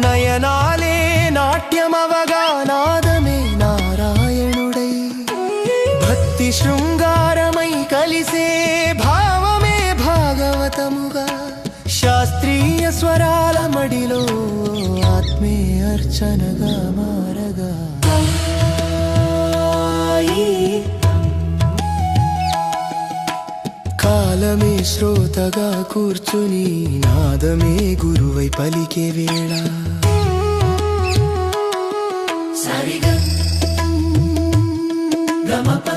నయనాలే నాట్యమవగా నాదమే నారాయణుడై భక్తి శృంగారమై కలిసే భావమే భాగవతముగా శాస్త్రీయ స్వరాల మడిలో ఆత్మే అర్చనగా మారగా కాలమే శ్రోతగా కూర్చుని నాదమే గురువై పలికే వేళ సరిగా గమప